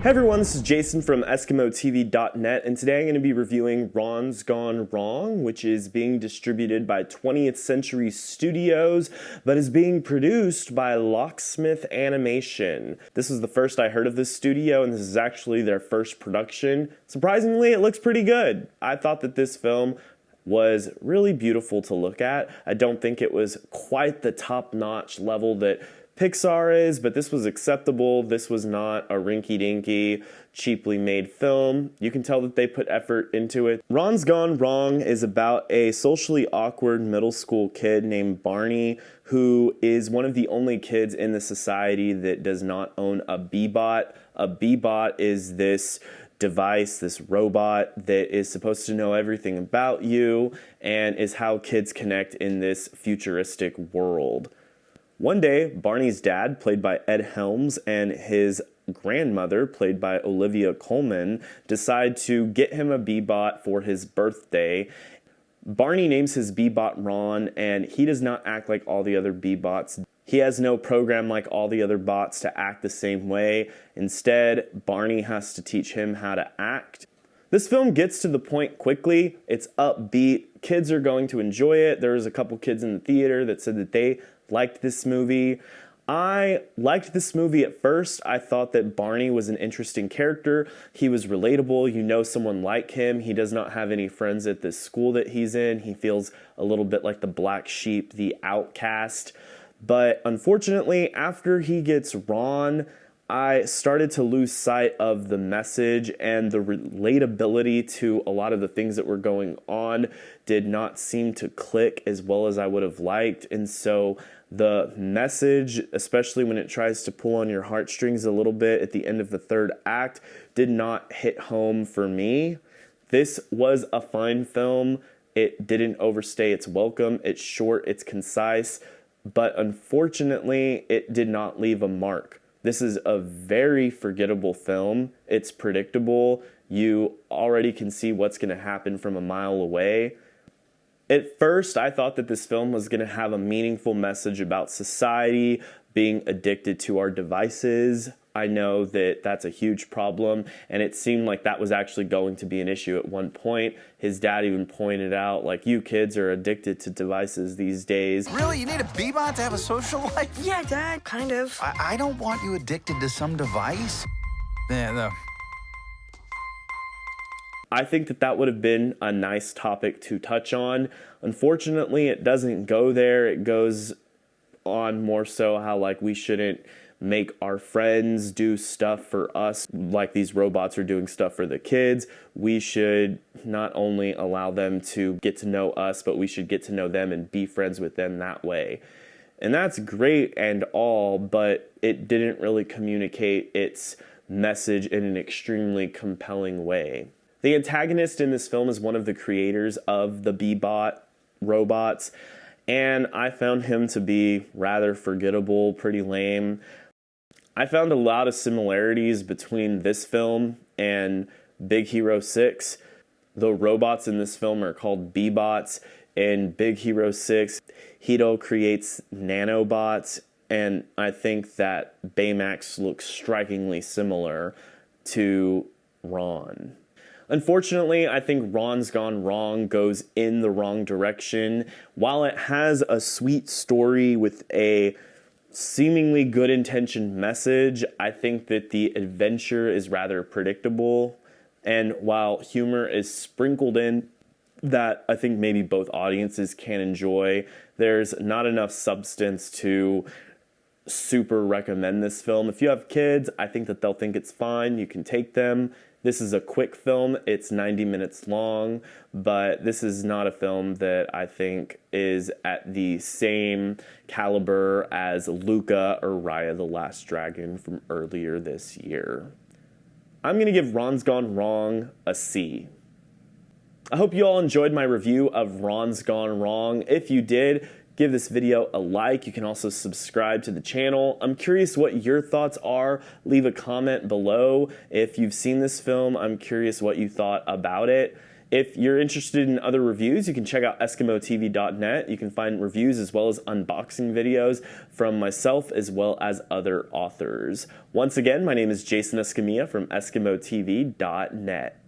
Hey everyone, this is Jason from EskimoTV.net, and today I'm going to be reviewing Ron's Gone Wrong, which is being distributed by 20th Century Studios, but is being produced by Locksmith Animation. This is the first I heard of this studio, and this is actually their first production. Surprisingly, it looks pretty good. I thought that this film was really beautiful to look at. I don't think it was quite the top-notch level that Pixar is, but this was acceptable. This was not a rinky-dinky, cheaply made film. You can tell that they put effort into it. Ron's Gone Wrong is about a socially awkward middle school kid named Barney, who is one of the only kids in the society that does not own a B-bot. A B-bot is this device, this robot that is supposed to know everything about you and is how kids connect in this futuristic world. One day, Barney's dad, played by Ed Helms, and his grandmother, played by Olivia Colman, decide to get him a B-bot for his birthday. Barney names his B-bot Ron, and he does not act like all the other B-bots. He has no program like all the other bots to act the same way. Instead, Barney has to teach him how to act. This film gets to the point quickly. It's upbeat. Kids are going to enjoy it. There's a couple kids in the theater that said that they liked this movie. I liked this movie at first. I thought that Barney was an interesting character. He was relatable. You know someone like him. He does not have any friends at this school that he's in. He feels a little bit like the black sheep, the outcast. But unfortunately, after he gets Ron, I started to lose sight of the message, and the relatability to a lot of the things that were going on did not seem to click as well as I would have liked. And so the message, especially when it tries to pull on your heartstrings a little bit at the end of the third act, did not hit home for me. This was a fine film. It didn't overstay its welcome. It's short, it's concise, but unfortunately, it did not leave a mark. This is a very forgettable film. It's predictable. You already can see what's going to happen from a mile away. At first, I thought that this film was going to have a meaningful message about society, being addicted to our devices. I know that that's a huge problem, and it seemed like that was actually going to be an issue at one point. His dad even pointed out, like, you kids are addicted to devices these days. Really? You need a B-bot to have a social life? Yeah, Dad, kind of. I don't want you addicted to some device. Yeah, I think that that would have been a nice topic to touch on. Unfortunately, it doesn't go there. It goes on more so how, like, we shouldn't make our friends do stuff for us like these robots are doing stuff for the kids. We should not only allow them to get to know us, but we should get to know them and be friends with them that way. And that's great and all, but it didn't really communicate its message in an extremely compelling way. The antagonist in this film is one of the creators of the B-bot robots, and I found him to be rather forgettable, pretty lame. I found a lot of similarities between this film and Big Hero 6. The robots in this film are called B-bots. In Big Hero 6, Hito creates nanobots, and I think that Baymax looks strikingly similar to Ron. Unfortunately, I think Ron's Gone Wrong goes in the wrong direction. While it has a sweet story with a seemingly good-intentioned message, I think that the adventure is rather predictable. And while humor is sprinkled in that I think maybe both audiences can enjoy, there's not enough substance to super recommend this film. If you have kids, I think that they'll think it's fine. You can take them. This is a quick film. It's 90 minutes long, but this is not a film that I think is at the same caliber as Luca or Raya the Last Dragon from earlier this year. I'm going to give Ron's Gone Wrong a C. I hope you all enjoyed my review of Ron's Gone Wrong. If you did, give this video a like. You can also subscribe to the channel. I'm curious what your thoughts are. Leave a comment below. If you've seen this film, I'm curious what you thought about it. If you're interested in other reviews, you can check out EskimoTV.net. You can find reviews as well as unboxing videos from myself as well as other authors. Once again, my name is Jason Escamilla from EskimoTV.net.